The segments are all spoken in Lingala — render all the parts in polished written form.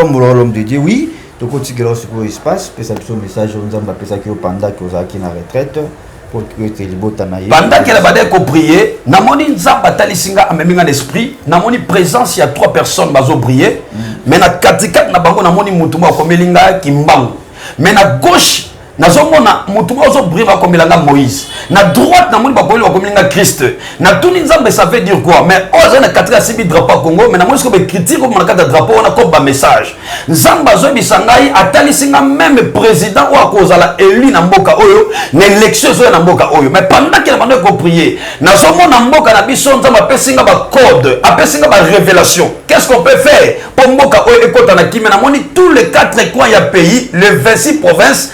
comme l'homme de Dieu, oui. Donc, quand tu regardes ce qui se passe, peut être un message, on va appeler ça que pendant que vous êtes en retraite, pour que tu aies pendant qu'elle va dire prier, namoni nzamba talisinga ameminga l'esprit, namoni présence il y a 3 personnes bazo prier, mais na katika na bango namoni mutumba komelinga kimbango, mais na gauche nazomona mutumba ozo prier va komelanga Moïse, na droite namoni ba komelinga Christ, na tuni nzamba ça veut dire quoi? Mais oza na katika sibi drapeau Congo, mais namoni ce que critique comme na kata drapeau on a comme ba message. Nzamba zo bisangai atalisinga même président ou akozala élu na mboka oyo, na élection zo na mboka oyo. Mais pendant qu'il a ko prier, nazomona mboka na biso nzamba pesinga ba code, apesinga ba révélation. Qu'est-ce qu'on peut faire pour mboka oyo ekota na kimena moni tous les 4 coins ya pays, les 26 provinces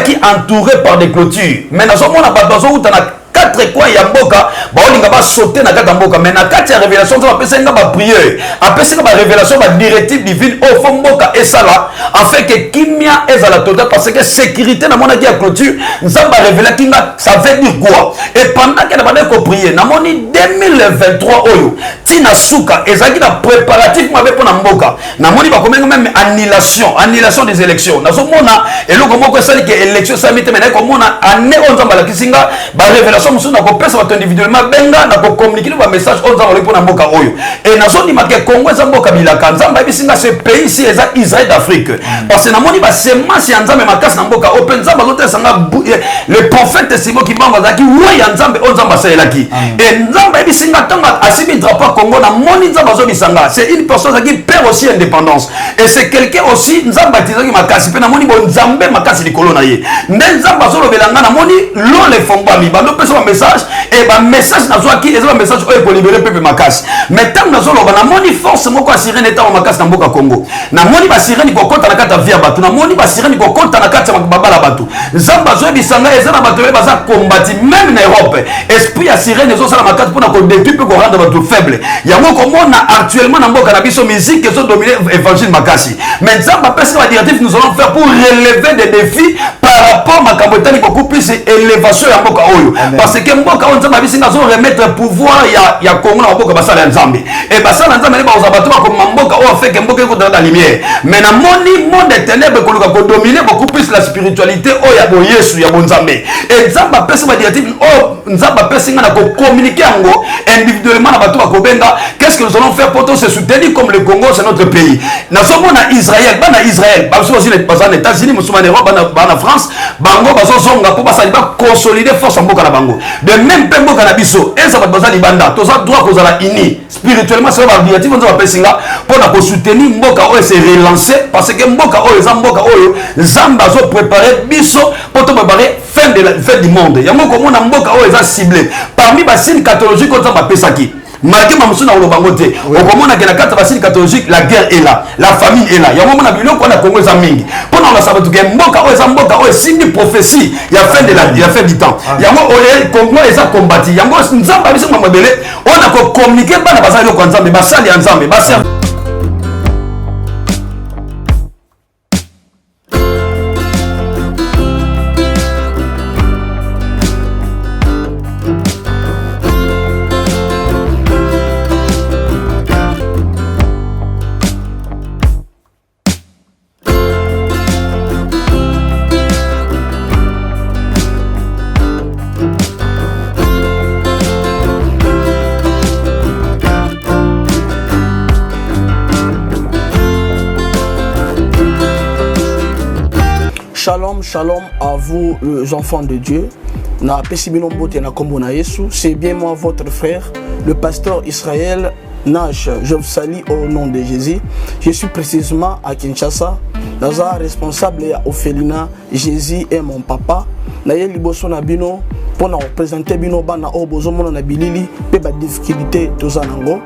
qui entouré par des clôtures. Mais nazomona ba bazo utana 4 coins ya mboka baolinga ba sauter na kata mboka, mais na kati ya révélation ça va pesinga ba prière, apesinga ba révélation ba directive divine au fond mboka esala afin que kimia ezala total parce que sécurité na mona qui a clôture nzamba révéler kinga ça veut dire quoi? Et pendant que na bande ko prier na moni 2023 oyo tina suka ezaki na préparatif mabe pour na mboka na moni ba komenga même annulation des élections nazomona eloko moko esali que élection ça mite mais na komona année on nzamba la kisinga ba révélation musu na ko pesa bato individuellement benga na ko communiquer ba message on nzamba pour na mboka oyo et nazoni make Congo za mboka bilaka nzamba bisinga ce pays ici eza Israël d'Afrique parce que na moni ba semence ya nzamba makasi na mboka open nzamba zote sanga le prophète Simon qui bamba zaki ouais ya nzamba on nzamba saelaki et nzamba bisinga tanga asibi drapeau Congo na moni nzamba zo bisanga c'est une personne qui perd aussi indépendance et c'est quelqu'un aussi nzamba tizaki makasi pe na moni bon nzambe makasi likolo na ye nzamba zo lobelanga na moni lo le fombami ba no pesa message et ba message na zo ki ezaba message oyo ko libérer pepe makasi mais tant na zo loba na moni force moko asirene eta makasi na mboka Congo na moni ba sirene ko kota na kata via batu na moni ba sirene ko kota na kata babala batu nzamba zo bisanga ezana batu ba za combattre même na Europe esprit ya sirene zo sala makasi pour na ko détruire ko rendre batu faible yango komona actuellement na mboka na biso musique ezo dominer évangile makasi mais nzamba pesa ba directive nous allons faire pour relever des défis par rapport à makambo beaucoup plus élévation ya mboka oyo parce que mboka on nzamba bisinga zo remettre pouvoir ya Congo na mboka basala nzambe et basala nzambe ne ba uzabatu ba ko mboka o fait que mboka ko dans la lumière mais na moni monde des ténèbres ko dominer beaucoup plus la spiritualité o ya bo Yesu ya bonzambe et nzamba pesa ba directive o nzamba pesa na ko communiquer ngo individuellement na batu ba ko benga qu'est-ce que nous allons faire pour se soutenir comme le Congo c'est notre pays na somona Israël bana Israël ba aussi les États-Unis musulmans Europe bana France bango bazo zonga pour basali ba consolider force mboka na bango de même pe mboka na biso eza ba bazali banda toza droit ko zala ini spirituellement c'est ba directive on va pesinga pour na ko soutenir mboka oyo se relancer parce que mboka oyo za mboka oyo zamba zo préparer biso pour te préparer fin du monde yango ko mona mboka oyo za ciblé parmi ba signes catholiques on va pesaki malgré mamusu na olobango te okomona ke na kata basili catholique la guerre est là la famine est là yango mona biloko na Congo za mingi pona la sabato ke mboka oyo za mboka oyo signe prophétie ya fin du temps yango oyo Congo eza combattu yango nzamba biso mabele on a ko communiquer bana bazali ko nzambe basali ya nzambe basi. Shalom, shalom à vous les enfants de Dieu. C'est bien moi votre frère, le pasteur Israël Nash. Je vous salue au nom de Jésus. Je suis précisément à Kinshasa. Naza responsable à Ophelina. Jésus est mon papa. Naye liboso na bino pour nous représenter bino bana o bozomo na bilili pe ba difficulté tozanango.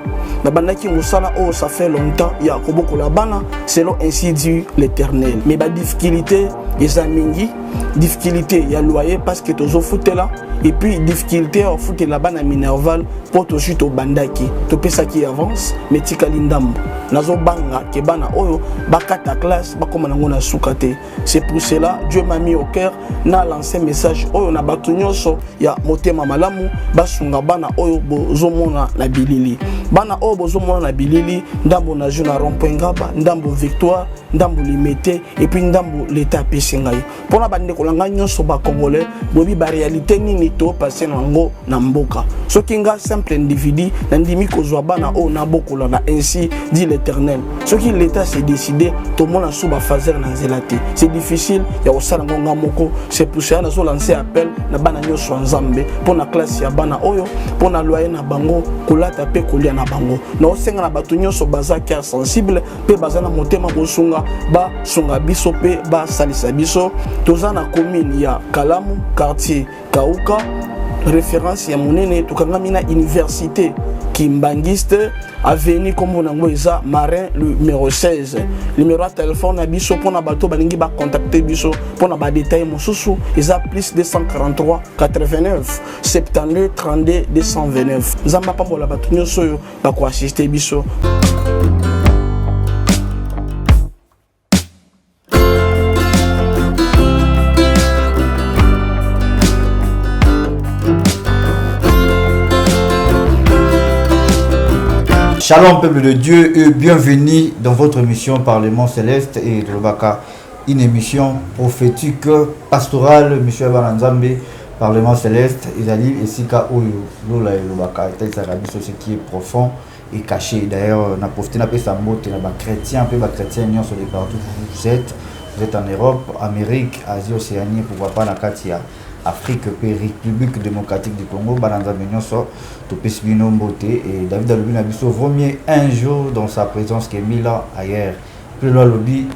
Na banaki musala o ça fait longtemps ya koboko la bana selon ainsi dit l'Éternel. Mais ba difficulté ezamingi difficulté ya loyer parce que tozo foutela et puis difficulté au foot la bana minerval pour to chute au bandaki to pesa qui avance mais tikali ndambo nazo banga ke bana oyo bakata classe bakoma nango na sukate. C'est pour cela Dieu m'a mis au cœur na lancer message oyo na bato nyonso ya motema malamu basunga bana oyo bozo bozomona na bilili bana o bozomona na bilili ndambo na juna rond-point ngaba ndambo victoire ndambo limité et puis ndambo l'état pesingai pona bande kolanga nyonso ba congolais bobi ba réalité nini to passer nango na mboka soki nga simple individu na ndimi kozwa bana o na bokola na ainsi dit l'Éternel soki l'état s'est décidé to mona suba fazer na zelati c'est difficile ya osala ngonga moko c'est pour ça na so lancer appel na bana nyonso nzambe pona classe ya bana oyo pona loyer na bango kolata pe kolia na bango na osenga na bato nyonso baza cœur sensible pe baza na motema bosunga ba sunga biso pe ba salisa biso toza na commune ya Kalamu quartier Kauka référence ya monene tukangami na université Kimbangiste avenue comme on a Marin le numéro 16 numéro de téléphone à biso pour na bato balingi ba contacter biso pour na ba détail mosusu isa plus 243 89 72 32 229 nzamba pambola bato nyonso yo ba ko assister biso. Shalom peuple de Dieu et bienvenue dans votre émission Parlement Céleste et de l'Obaka, une émission prophétique, pastorale, Monsieur Balanzambe, Parlement Céleste, Isali et Sika Oyo, Lola et l'Obaka, ce qui est profond et caché. D'ailleurs, on a profité de sa motte, on a chrétien, un peu chrétien, sur les partout où vous êtes en Europe, Amérique, Asie, Océanie, pourquoi pas, Nakatia. Afrique, République démocratique du Congo, Balanza Benyoso, Topesbino Mbote et David Alubina Bisso vaut mieux un jour dans sa présence que 1000 ans ailleurs. Plus loin lobby,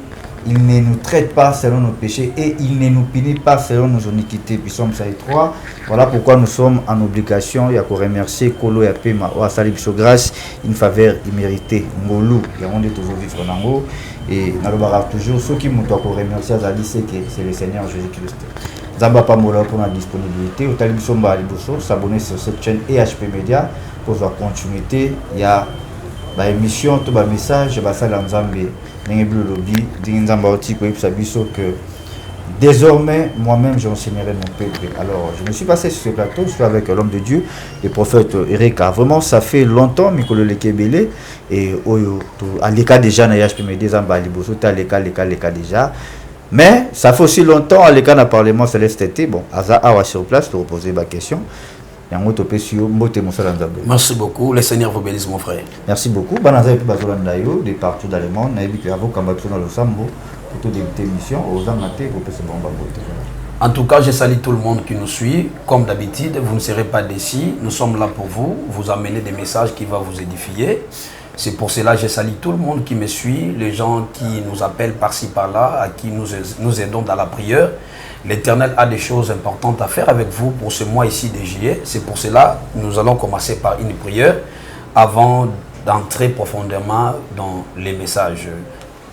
il ne nous traite pas selon nos péchés et il ne nous punit pas selon nos iniquités. Puis Psaume 3. Voilà pourquoi nous sommes en obligation. Il y a qu'à remercier Kolo et Apema ou Asali Bisso grâce, une faveur imméritée. Ngolou, il y a on est toujours vivre en haut et Nalobara toujours. Ceux qui m'ont remercié Azali, c'est le Seigneur Jésus-Christ. Zamba Pamola pour la disponibilité. Au Talib Somba Aliboso, s'abonner sur cette chaîne EHP Media pour la continuité. Il y a une émission, tout un message, il y a un Nzambe, Nengeblu Lobby, Nzamba Oti, que désormais, moi-même, j'enseignerai mon peuple. Alors, je me suis passé sur ce plateau, je suis avec l'homme de Dieu, le prophète Erika. Vraiment, ça fait longtemps, Mikolo Lekebele, et à l'écart déjà, na EHP Media, Zamba Aliboso, à l'écart déjà. Mais ça fait aussi longtemps, à l'écart d'un Parlement Céleste, bon, Aza Awa sur place pour poser ma question. Merci beaucoup, le Seigneur vous bénisse mon frère. Merci beaucoup. De partout dans le monde, en tout cas, je salue tout le monde qui nous suit. Comme d'habitude, vous ne serez pas déçus. Nous sommes là pour vous amener des messages qui vont vous édifier. C'est pour cela que je salue tout le monde qui me suit, les gens qui nous appellent par-ci par-là, à qui nous aidons dans la prière. L'Éternel a des choses importantes à faire avec vous pour ce mois ici de juillet. C'est pour cela que nous allons commencer par une prière avant d'entrer profondément dans les messages.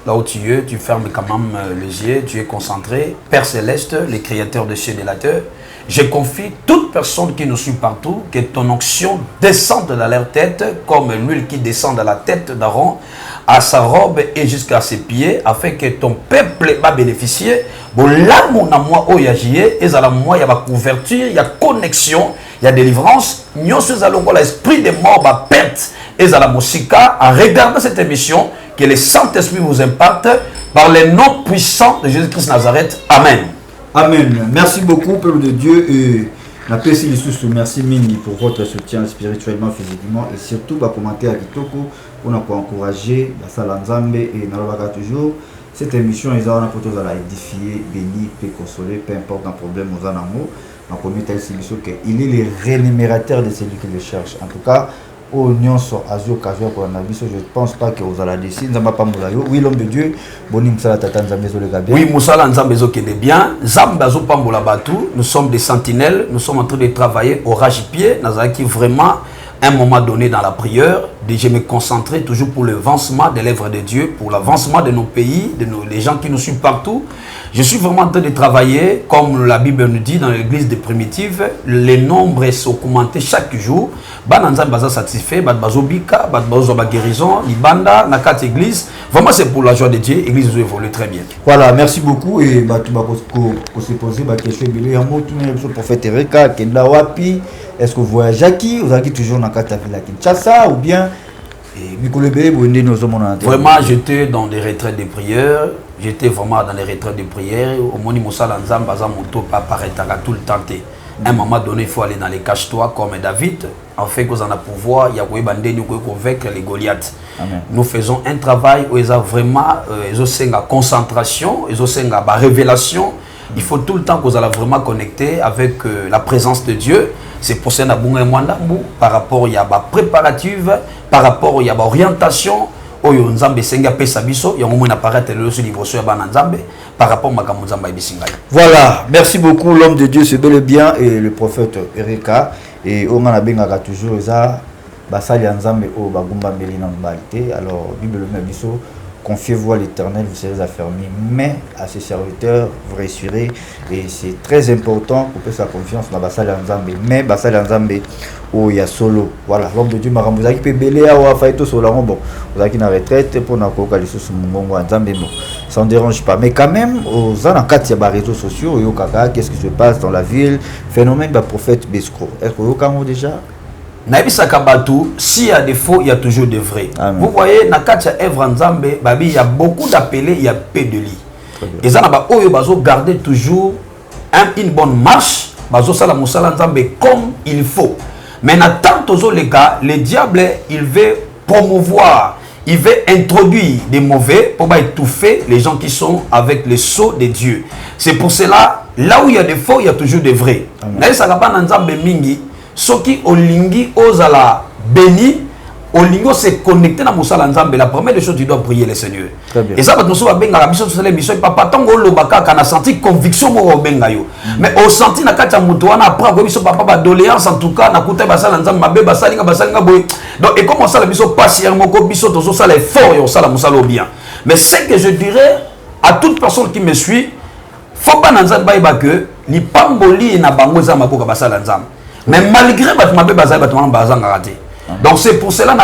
Là où tu es, tu fermes quand même les yeux, tu es concentré. Père Céleste, le Créateur des cieux et de la terre, je confie toute personne qui nous suit partout, que ton onction descende dans leur tête comme l'huile qui descend dans la tête d'Aaron, à sa robe et jusqu'à ses pieds, afin que ton peuple va bénéficier. Bon, là, mon amour, il y a et il y a couverture, il y a connexion, il y a délivrance. Nous allons voir l'esprit des morts, va perte. Et la musica, en regardant cette émission, que le Saint-Esprit vous impacte par le nom puissant de Jésus-Christ Nazareth. Amen. Amen. Merci beaucoup, peuple de Dieu. Et merci Mini pour votre soutien spirituellement, physiquement et surtout pour commenter à Kitoko pour nous encourager la Nzambe et nous toujours. Cette émission est là pour nous édifier, bénir, consoler, peu importe un problème aux amours. Il est le rémunérateur de celui qui le cherche. En tout cas, je ne pense pas que vous allez décider. Oui, l'homme de Dieu, oui, Moussala Nzambezo qui est bien. Zambazo Pambola Batou, nous sommes des sentinelles, nous sommes en train de travailler au rage-pied. Nous avons vraiment un moment donné dans la prière, je me concentrer toujours pour l'avancement de l'œuvre de Dieu, pour l'avancement de nos pays, les gens qui nous suivent partout. Je suis vraiment en train de travailler, comme la Bible nous dit dans l'église des primitives, les nombres sont augmentés chaque jour. Bananzan baza satisfait, bazo bika, bazo ba guérison, libanda, nakat église. Vraiment c'est pour la joie de Dieu, l'église évolue très bien. Voilà, merci beaucoup et se poser ma question le prophète Erika Kenda Wapi est-ce que vous voyagez à qui? Vous avez toujours dans la ville à Kinshasa ou bien vraiment, j'étais dans des retraites de prière. J'étais vraiment dans les retraites de prière. Au Moni Moussala Nzam, Baza Moto, pas paraître tout le temps. À un moment donné, il faut aller dans les cache-toi comme David. En fait, que vous en avez pouvoir, il y a vaincre les Goliaths. Amen. Nous faisons un travail où ils ont vraiment la concentration, ils ont la révélation. Il faut tout le temps que vous allez vraiment connecter avec la présence de Dieu. C'est pour ça que par rapport à la préparative, par rapport à l'orientation, oyo nzambe senga pesa biso yango mona paraître le sur libre sur bana nzambe par rapport makambo nzambe bisingai. Voilà, merci beaucoup l'homme de Dieu, c'est bel et bien et le prophète Erika et on a bengaka toujours ça basali nzambe o bagumba mbeli na mbalité. Alors Bible le biso, confiez-vous à l'Éternel, vous serez affermis, mais à ses serviteurs, vous réussirez. Et c'est très important pour faire sa confiance dans Basali Nzambe. Mais Basali Nzambe, oh, il y a solo. Voilà, l'homme de Dieu m'a remboursé. Vous avez belé à Faito Solano. Bon, vous avez une retraite pour nous coca les sous Mungongo Nzambe. Bon, ça ne dérange pas. Mais quand même, aux il y a des réseaux sociaux. Qu'est-ce qui se passe dans la ville? Phénomène de prophète Besco. Est-ce que vous avez déjà? S'il y a des faux, il y a toujours des vrais. Amen. Vous voyez, dans Evra Nzambe, il y a beaucoup d'appelés, il y a peu de lits. Et ça, il faut garder toujours une bonne marche, comme il faut. Mais tant les gars, le diable, il veut promouvoir, il veut introduire des mauvais pour étouffer les gens qui sont avec le sceau de Dieu. C'est pour cela, là où il y a des faux, il y a toujours des vrais. Ce qui olingi ozala béni, olingo se connecter na musala nzambe. La première des choses, tu dois prier le Seigneur. Et ça, nous sommes benga la mission sur les missions. Papa tango lobaka kana senti conviction mo benga yo. Mais au senti na kacha muto wana après ko biso papa ba doléance en tout cas na kuta basala nzambe mabe basalinga boy. Donc et comment ça la biso patience moko biso tozo sala effort yo sala musala bien. Mais ce que je dirais à toute personne qui me suit, faut pas nzambe ba que ni pamboli na bango za maboka basala nzambe. Mais malgré donc c'est pour cela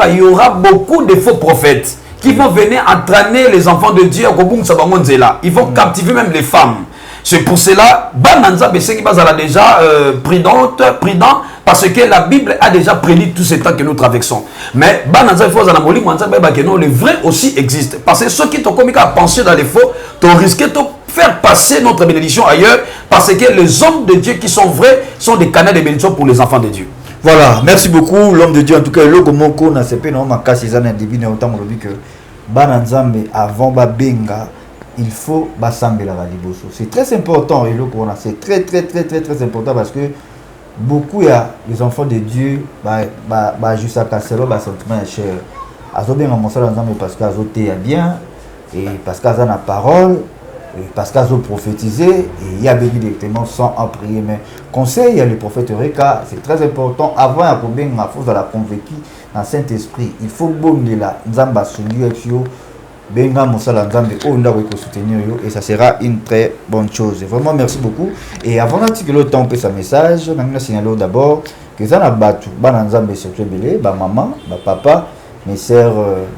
il y aura beaucoup de faux prophètes qui vont venir entraîner les enfants de Dieu. Ils vont captiver même les femmes. C'est pour cela que déjà prudent parce que la Bible a déjà prédit tout ce temps que nous traversons. Mais le vrai aussi existe. Parce que ceux qui t'ont commis à penser dans les faux, t'ont risqué de faire passer notre bénédiction ailleurs parce que les hommes de Dieu qui sont vrais sont des canaux de bénédiction pour les enfants de Dieu. Voilà, merci beaucoup l'homme de Dieu. En tout cas, le Gomoko n'a pas divine autant que Bananzambe avant Babenga, il faut Basambe la Valiboso. C'est très important et c'est très important parce que beaucoup il y a les enfants de Dieu juste à casser le sentiment cher. Azobenga monsala Nzambe parce qu'azoté bien et parce qu'azana la parole. Parce qu'ils ont prophétisé et il y a béni directement sans en prier. Mais conseil, il y a le prophète Eureka, c'est très important. Avant, il y a la force de la convaincre dans Saint-Esprit. Il faut bonner la Nzamba Sunyu Benga Moussala Nzambe soutenir et ça sera une très bonne chose. Vraiment, merci beaucoup. Et avant que le temps passe un message, je vais signaler d'abord que ça n'a pas tout. Nzambe surtout belé, maman, papa. Mes sœurs,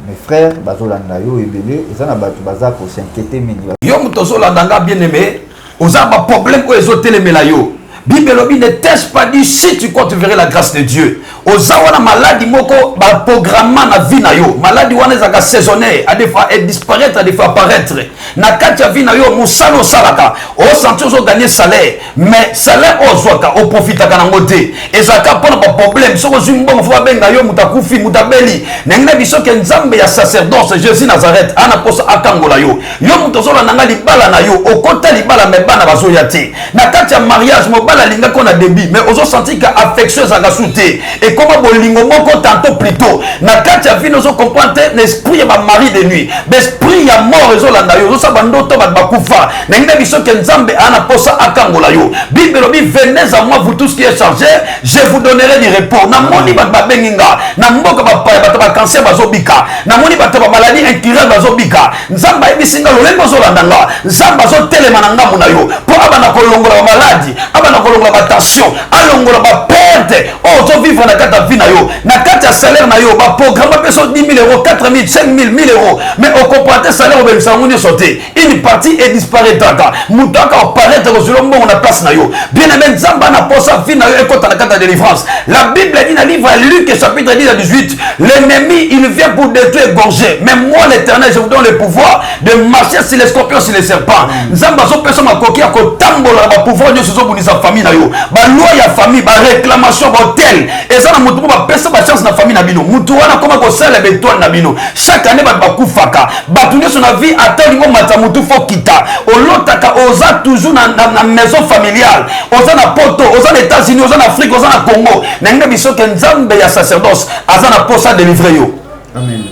mes frères, bazolanda yo ebele, ezana batu baza ko s'inquiéter meni. Yo mutozolanda nga bien aimé, oza ba problème ko ezotelemela yo. Bible lobi ne t'ai-je pas dit si tu crois tu verrais la grâce de Dieu. Oza wana maladie moko ba programme na vie na yo. Maladie wana ezaka saisonnière, a des fois elle disparaître, a des fois apparaître. Na kati ya vie na yo musalo salaka, o senti ozo gagner salaire, mais salaire ozwaka o profitaka na ngote. Ezaka pona ba problème, soko zimbongo fo benga yo mutakufi mutabeli. Nengina biso ke nzambe ya sacerdoce Jésus Nazareth ana posa akangola yo. Yo mutozola nanga libala na yo, okota libala me bana bazoya te. Na kati ya mariage mobala linga kona débit, mais ozo senti ka affection zaka souté. Et comment bolingo moko tantôt plutôt. Na kati ya vie ozo comprendre l'esprit ya ba mari de nuit. L'esprit ya mort ezolanda yo. Ozo sabandoto ba bakufa. Nengina biso ke nzambe ana posa akangola yo. Bible lobi venez à moi vous tous qui êtes chargés, je vous donnerai du repos. Na moni ba benginga, na mboka ba cancer bazobika. Na moni ba maladie incurable bazobika. Nzamba ebisinga lolengo zolanda nga. Nzamba zo telema na ngamu na yo. Po abana kolongola ba maladie, abana kolongola ba tension, alongola ba peur certes oh tu vivre na kata vie na yo na kata salaire na yo ba programme peso 10 000 euros 4 000 5 000 1000 euros mais au comprendre salaire au sangouni sauter une partie est disparaîtra mutaka apparaître sur le monde na place na yo bien aimé nzamba na posa vie na yo ekota na kata délivrance la Bible dit dans le livre Luc chapitre 10 à 18 l'ennemi il vient pour détruire égorger mais moi l'Éternel je vous donne le pouvoir de marcher sur les scorpions sur les serpents nzamba zo peso makoki ko tambola ba pouvoir nyo so bonisa famille na yo ba loi ya famille ba réclamation ba hôtel et ça na mutu ba pesa ba chance na famille na bino mutu wana koma ko sala beton na bino chaque année ba kufaka ba tunyo sur la vie attend ngo mata mutu fo kita olotaka oza toujours na maison familiale oza na poto oza na États-Unis oza na Afrique oza na Congo na ngai biso ke nzambe ya sacerdoce aza na posa délivrer yo amen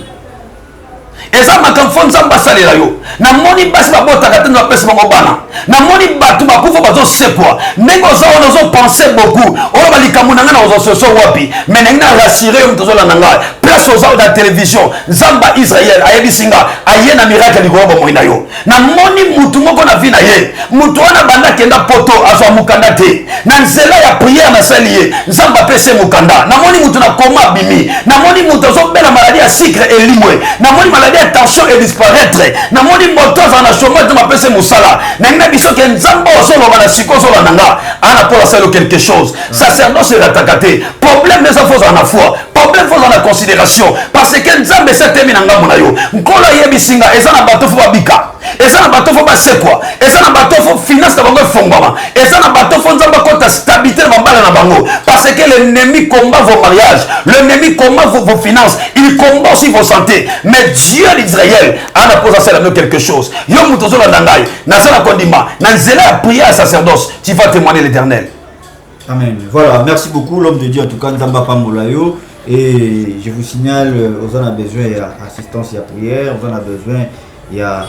eza makamfo nzambe asalela yo na moni basi babotaka te bapesa bango bana na moni bato bakufa bazosekwa ndenge oza wana ozopense beaucoup oyo balikambo na ngai na ozososo wapi mais ndenge na rassure yo moto ozolanda ngai place oza na télévision nzambe Israël ayebisi nga aye na miracle likolo bomoi na yo na moni mutu moko na vi na ye mutu wana banda kenda poto azwa mukanda te na nzela ya prière nasali ye nzambe apese mukanda na moni mutu na koma abimi na moni mutu azobela maladie ya sucre elimwe na moni maladie attention et disparaître na moni moto aza na chômage ma pese musala na ngai biso ke nzambe ozoloba na siko ozolanda nga ana pour asala quelque chose sacerdoce erataka te problème eza fo ozala na foi problème fo ozala na considération parce que nzambe esetemi na ngambo na yo nkolo ayebisi nga eza na bato fo babika eza na bato fo basekwa eza na bato fo finance na bango efongwama eza na bato fo nzambe akota stabilité na bambala na bango parce que l'ennemi combat vos mariages l'ennemi combat vos finances il combat aussi vos santé mais Dieu d'Israël en a posé ça là quelque chose yo muto zolanda ngai na sala kondima na nzela ya prière sacerdoce tu vas témoigner l'Éternel. Amen. Voilà, merci beaucoup l'homme de Dieu en tout cas nzamba pambolayo et je vous signale on a besoin d'assistance et de prière on a besoin il y a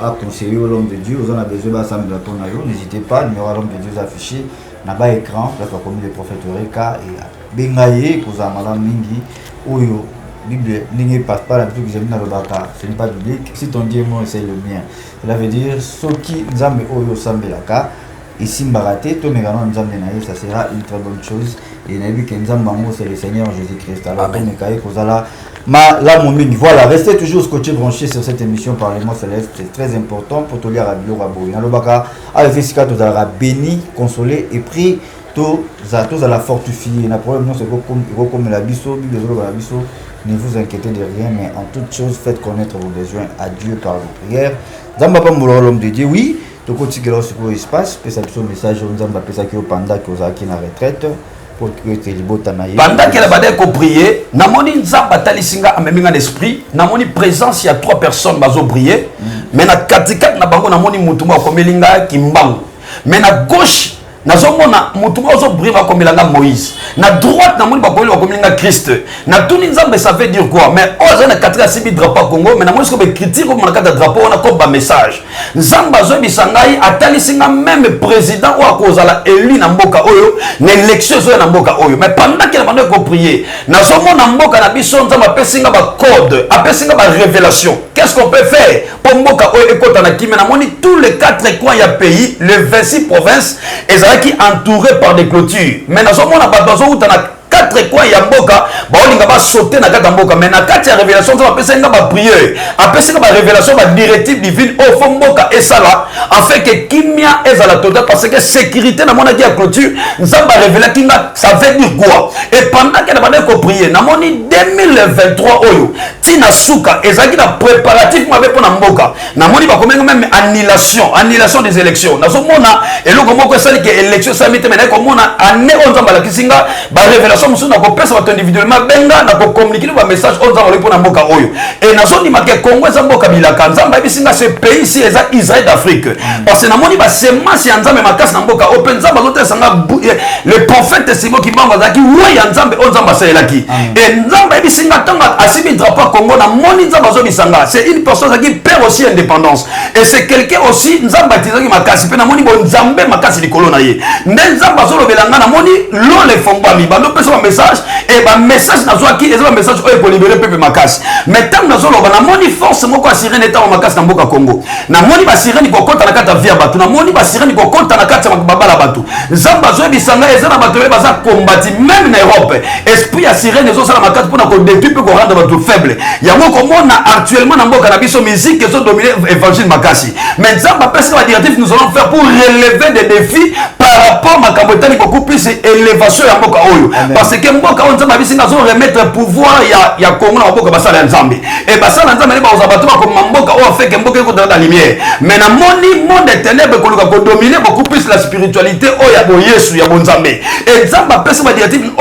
à conseiller l'homme de Dieu, on a besoin d'assemblée de ton aïe, n'hésitez pas, le numéro de l'homme de Dieu affiché, n'a pas écran, là comme le prophète Eureka et Bengaye, pour Madame Mingi, Oyo, Bible, N'ingé passe pas la plus que j'aime dans le baka, ce n'est pas biblique, si ton Dieu moi c'est le mien. Cela veut dire, ce qui Nzambe Oyo Sambelaka, ici Mbaraté, tout mes garants Nzambe Naïe, ça sera une très bonne chose. Et n'a vu que Nzambe c'est le Seigneur Jésus-Christ. Alors, tout mes cahiers, voilà, restez toujours scotché branché sur cette émission Parlement Céleste, c'est très important pour te lire à Bio Rabo. Nalobaka, avec Fessica, tu as béni, consolé et pris, tous à la fortifier. Le problème, non, c'est comme la bisso, ne vous inquiétez de rien, mais en toute chose, faites connaître vos besoins à Dieu par vos prières. Zamba Moulo, l'homme de Dieu, oui, tu continues ce qui se passe, puis ça un message, Zamba Pesa qui est au panda, qui est en retraite. Pendant qu'elle a prié, namoni nzamba talisinga ameminga l'esprit, namoni présence il y a 3 personnes bazo prier, mais na katika na bango namoni mutumba komelinga kimbangu. Mais na gauche nazomona mutumba ozo prier va komelanga Moïse. Na droite namoni ba komelinga Christ. Na tuni nzamba ça veut dire quoi? Mais oza na katika sibi drapeau Congo, mais namoni ce que critique comme na kata drapeau on a comme ba message. Nzamba zo bisangai atalisinga même président ou akozala élu na mboka oyo na élection zo na mboka oyo mais pendant qu'il a ko prier na somo na mboka na biso nzamba pesinga ba code apesinga ba révélation qu'est-ce qu'on peut faire pour mboka oyo ekota na kimena moni tous les 4 coins ya pays les 26 provinces ezalaki entourés par des clôtures mais na somo na ba dozo uta na 4 coins ya mboka baolinga ba sauter na kata mboka mais na kati ya révélation nzamba pesinga ba prière apesinga ba révélation ba directive divine au fond mboka esala afin que kimia ezala total parce que sécurité na mona qui a clôture nzamba révéler kinga ça veut dire quoi et pendant que na bande ko prier na moni 2023 oyo tina suka ezaki na préparatif mabe pona mboka na moni ba komenga même annulation des élections na so mona eloko moko esali que élection samite mais na ko mona année on nzamba la kisinga ba révélation musu na ko pesa bato individuellement benga na ko communiquer ba message on nzamba le pona mboka oyo et na so ni make Congo za mboka bilaka nzamba bisinga ce pays ici eza Israël d'Afrique parce que na moni ba semence ya nzambe makasi na mboka open nzamba zote sanga le prophète Simon Kimbango zaki ouais ya nzambe on nzamba selaki et nzamba bisinga tonga asibi drapeau Congo na moni nzamba zo bisanga c'est une personne qui perd aussi indépendance et c'est quelqu'un aussi nzamba tizaki makasi pe na moni bo nzambe makasi likolo na ye nde nzamba zo lobelanga na moni lo le fongba mi bando peso un message et un message n'a pas qui est un message pour libérer le peuple makasi. Mais tant que nous avons moni force moi quoi sirène état au makasi dans Mboka Congo. Na moni ba sirène ko konta na kata via batu. Na moni ba sirène ko konta na kata babala batu. Zamba zo bisanga ezana batu baza combattre même en Europe. Esprit ya sirène zo sala makati pour na ko détruire pour rendre batu faible. Yango komona actuellement na Mboka na biso musique zo dominer évangile makasi. Mais Zamba pesa la directive nous allons faire pour relever des défis par rapport à Makambotani beaucoup plus élévation ya Mboka Oyo. Parce que Mboka Oyo Nzamba bisinga zo remettre pouvoir ya Congo na Mboka basala Nzambe. Et basala Nzambe ne ba ozabato comme Mboka Oyo fait que Mboka ko dans la lumière. Mais na moni monde des ténèbres ko dominer beaucoup plus la spiritualité Oyo ya bo Yesu ya bo Nzambe. Et Nzamba pesa la directive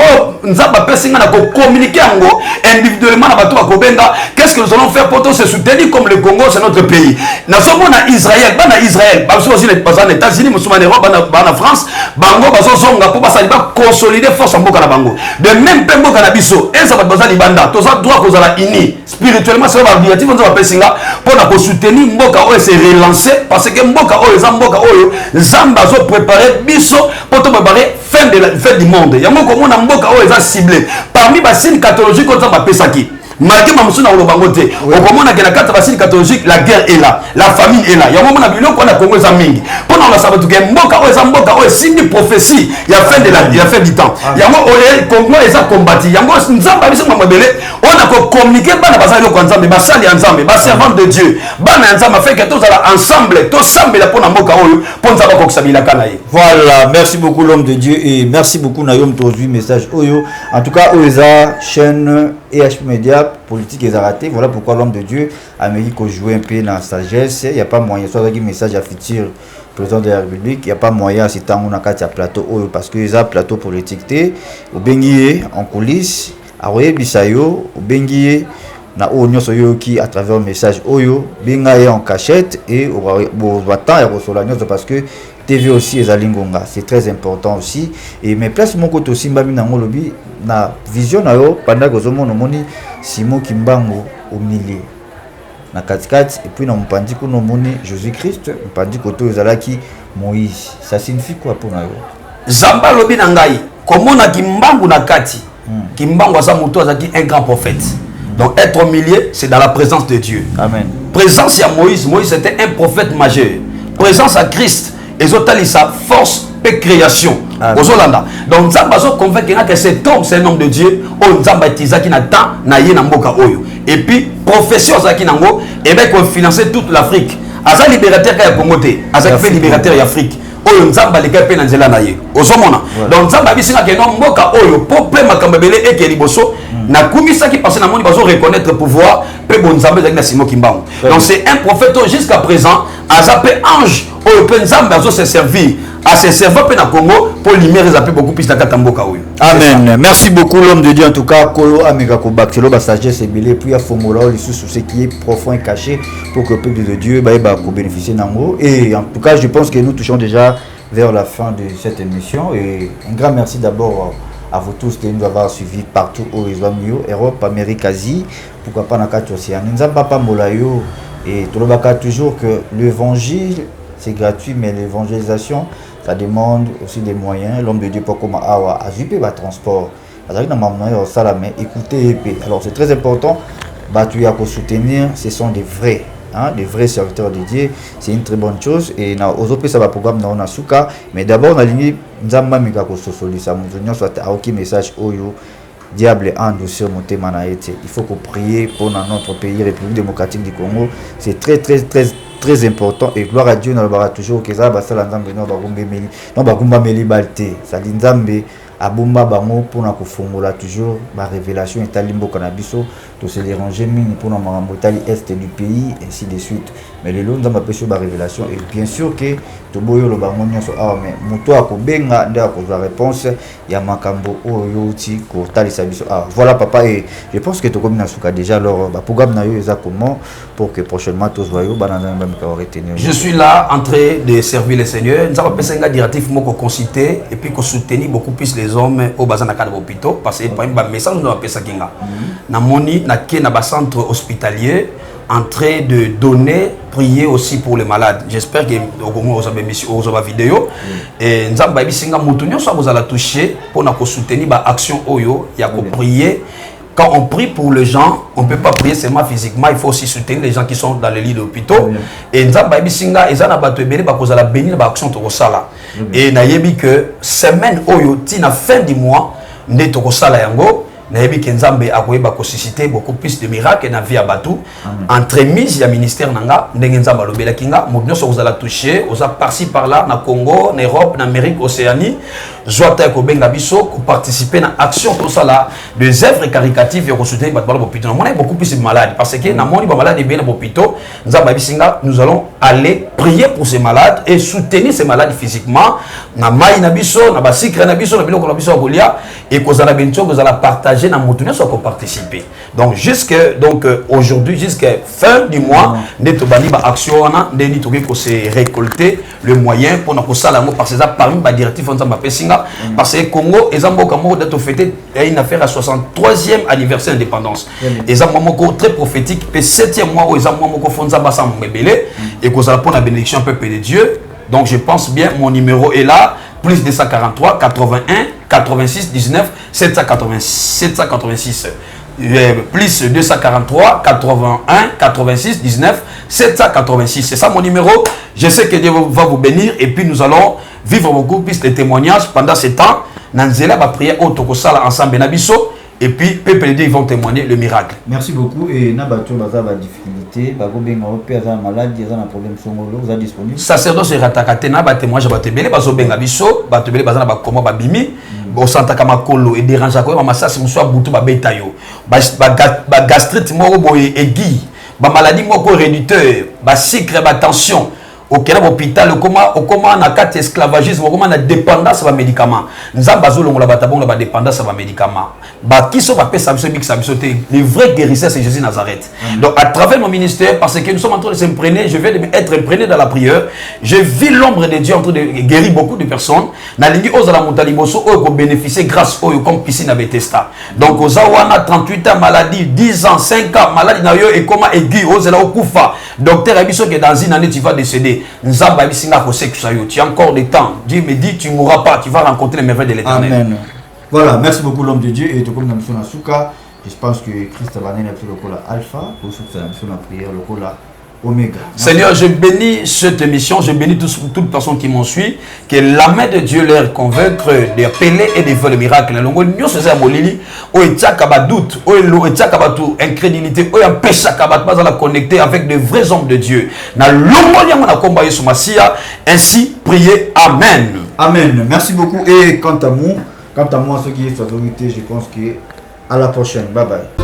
Nzamba pesa na ko communiquer ngo individuellement na bato ba kobenga. Qu'est-ce que nous allons faire pour se soutenir comme le Congo c'est notre pays. Na somo na Israël, bana Israël, ba aussi les États-Unis, musulmans Europe, bana France, bango bazo zonga pour passer ba consolider force en Mboka na bango. De même pe Mboka na biso, eza ba bazali banda, to za droit ko za uni. Spirituellement c'est ba objectif on va pesinga pour na ko soutenir Mboka Oyo se relancer parce que Mboka Oyo za Mboka Oyo Zamba zo préparer biso pour te préparer fin du monde. Yango ko mona Mboka Oyo za ciblé. Parmi ba signes catholiques ko za ba pesaki. Malgré ma moussuna ou bangote, au moment où la carte facile catholique, la guerre est là, la famine est là. Il y a un moment où on a Congo Zamingi. Pendant la sabato, il y a un signe de prophétie. Il y a fin du temps. Il y a un moment où Congo est combattu. Il y a un moment où on a communiqué par la base de Nzambe, basali Nzambe, bas servant de Dieu. Ban Nzambe fait que tous ensemble, tous ensemble pour na Mboka Oyo, pour Nzamba ko sabila kanaye. Voilà, merci beaucoup l'homme de Dieu et merci beaucoup Nayom Tozu message Oyo. En tout cas, Oeza chaîne EHP Media politique est raté. Voilà pourquoi l'homme de Dieu a mérité qu'on joue un peu dans la sagesse. Il n'y a pas moyen. Soit un message à futur président de la République. Il n'y a pas moyen à ce temps où on a un plateau parce que les plateau politique au bengié en coulisses, à Royer Bissayo, au bengié na onyo soyo qui à travers un message oyo bengaye en cachette et au battant et au parce que TV aussi est à Lingonga, c'est très important aussi. Et mais place mon côté aussi mbami na ngolobi na vision na yo pendant que zomo nomoni Simon Kimbango au milieu na katikati et puis na mpandi ko nomoni Jésus-Christ mpandi koto ezalaki Moïse. Ça signifie quoi pour na yo? Zamba lobi na ngai komona Kimbango na kati. Kimbango asa muto azaki un grand prophète. Donc être au milieu, c'est dans la présence de Dieu. Amen. Présence à Moïse, Moïse était un prophète majeur. Présence à Christ, et sa force et création. Donc Nzamba zo convaincu que cet homme c'est un homme de Dieu. Oh Nzamba tizaki na temps na ye na mboka oyo. Et puis profession zaki nango et bien qu'on financer toute l'Afrique. Aza libérateur ka Congo te, aza fait libérateur d'Afrique. Oyo Nzamba leka pe na nzela na ye. Ozomona. Donc Nzamba bisinga ke no mboka oyo pope makambebele eke liboso na kumisa qui passe na moni bazo reconnaître pouvoir pe bon Nzamba zaki na Simon Kimbango. Donc c'est un prophète jusqu'à présent azape ange oyo pe Nzamba bazo se servir à ses servants pe na Congo pour libérer zape beaucoup plus na katamboka oyo. Amen. Merci beaucoup l'homme de Dieu en tout cas Kolo Amega ko baktelo ba sagesse belé puis a fongola les sous ce qui est profond et caché pour que le peuple de Dieu ba ko bénéficier nango et en tout cas je pense que nous touchons déjà vers la fin de cette émission et un grand merci d'abord à vous tous de nous avoir suivis partout au Israël, Europe, Amérique, Asie, pourquoi pas dans le cadre océan. Nous n'avons pas molayo et tout le monde toujours que l'évangile c'est gratuit mais l'évangélisation ça demande aussi des moyens. L'homme de Dieu pas comme à zipper le transport. Écoutez, alors c'est très important. Tu as soutenir, ce sont des vrais. Hein, des vrais serviteurs de Dieu, c'est une très bonne chose et na ozope ça va programme na suka mais d'abord na ligne nzamba mika ko sosoli ça muzonyo soit aucun message oyo diable en douceur motema na été il faut qu'on prie pour notre pays République démocratique du Congo c'est très important et gloire à Dieu na bara toujours que ça ba sala nzambe no ba gumba meli balte ça dit nzambe abumba bango pour na kofongola toujours ba révélation etali mboka na biso to se déranger mini pour na makambo etali est du pays ainsi de suite mais les longs nzamba peso ba révélation et bien sûr que to boyo lo bango nyonso mais moto akobenga nda akozwa réponse ya makambo oyo ti ko talisa biso voilà papa et je pense que to comme na suka déjà alors ba programme na yo eza comment pour que prochainement tous voyons ba na nzamba ka retenir. Je suis là en train de servir le Seigneur nzamba pesenga directif moko consulter et puis ko soutenir beaucoup plus les des hommes au bazar na cadre hôpitaux parce que par exemple message nous appelle ça kinga na moni na ke na ba centre hospitalier en train de donner prier aussi pour les malades. J'espère que au Congo vous avez mission vous avez vidéo et nzamba bisinga mutu nyonso vous allez toucher pour na ko soutenir ba action oyo ya ko prier. Quand on prie pour les gens, on ne peut pas prier seulement physiquement, il faut aussi soutenir les gens qui sont dans les lits d'hôpitaux. Et nzamba bisinga ezana bato ebele ba kozala bénir ba action to sala. Et na yebi que semaine oyo ti na fin du mois nde to sala yango. Nayebi Kenzambe a suscité beaucoup plus de miracles dans la vie à Batou. Entremise, il y a ministère Nanga, Ndengenzamba Lobela Kinga, Moudnyo vous allez toucher, vous avez par-ci par-là, dans Congo, en Europe, en Amérique, Océanie, Joata Kobenga Bisso, pour participer à l'action, tout ça là, des œuvres caricatives et pour soutenir les hôpitaux. On a beaucoup plus de malades parce que dans mon malade et bien dans l'hôpital, nous allons aller prier pour ces malades et soutenir ces malades physiquement. Na Maï Nabiso, na Basikre Nabiso, na Biloko Nabiso Golia, et qu'on a bien vous allez partager dans mon tournée pour participer. Donc aujourd'hui jusqu'à fin du mois, nous avons action pour se récolter le moyen pour nous ça parce que ça parmi les directifs parce que Congo et Zambo d'être fêté une affaire à 63e anniversaire d'indépendance. Et ça moment très prophétique et 7e mois où ils ont fonza basa mbélé et qu'on a pour la bénédiction peuple de Dieu. Donc je pense bien mon numéro est là plus 243 81 86 19 786 plus 243 81 86 19 786. C'est ça mon numéro. Je sais que Dieu va vous bénir et puis nous allons vivre beaucoup plus de témoignages pendant ce temps. Nanzela va prier au Tokosala ensemble Nabiso et puis peuple de Dieu ils vont témoigner le miracle. Merci beaucoup et Nabato baza ba difficulté ba go benga opéra maladie za na problème songolo vous êtes disponible. Sacerdoce ratakate na ba témoignage ba tebele ba zo benga biso ba tebele baza na ba koma ba bimi bo santa kama kolo et dérange ko ma sasi muso butu ba beta yo ba gastrite moko boye aiguë ba maladie moko réducteur ba sucre ba tension au Kenya hôpital comment na carte esclavagisme comment na dépendance à médicaments nzamba zolo ngola batabonga ba dépendance à médicaments ba qui sont ba pesa biso mix biso te le vrai guérisseur c'est Jésus Nazareth. Donc à travers mon ministère parce que nous sommes en train de s'imprégner je vais être imprégné dans la prière je vis l'ombre de Dieu en train de guérir beaucoup de personnes na lingi ozala montali boso o ko bénéficier grâce au comme piscine à Bethesda. Donc ozawana 38 ans maladie 10 ans 5 ans maladie na yo et comment aiguë ozala okufa docteur abiso que dans une année tu vas décéder. Nzamba bisinga ko sekusayo tu as encore le temps Dieu me dit tu mourras pas tu vas rencontrer les merveilles de l'Éternel. Amen. Voilà, merci beaucoup l'homme de Dieu et tout comme nous sommes Souka, je pense que Christ va venir le cola alpha pour soutenir la prière le cola Oméga. Seigneur, je bénis cette émission, je bénis toutes personnes qui m'ont suivi, que la main de Dieu leur convaincre d'appeler et de faire le miracle. Nous sommes molili, ou etakaba doute, ou etakaba tout incrédulité, ou empêche pas à connecter avec de vrais hommes de Dieu. Na longolia mona komba Yesu Masia, ainsi priez. Amen. Amen. Merci beaucoup et quant à moi, ce qui est sa vérité, je pense que à la prochaine. Bye bye.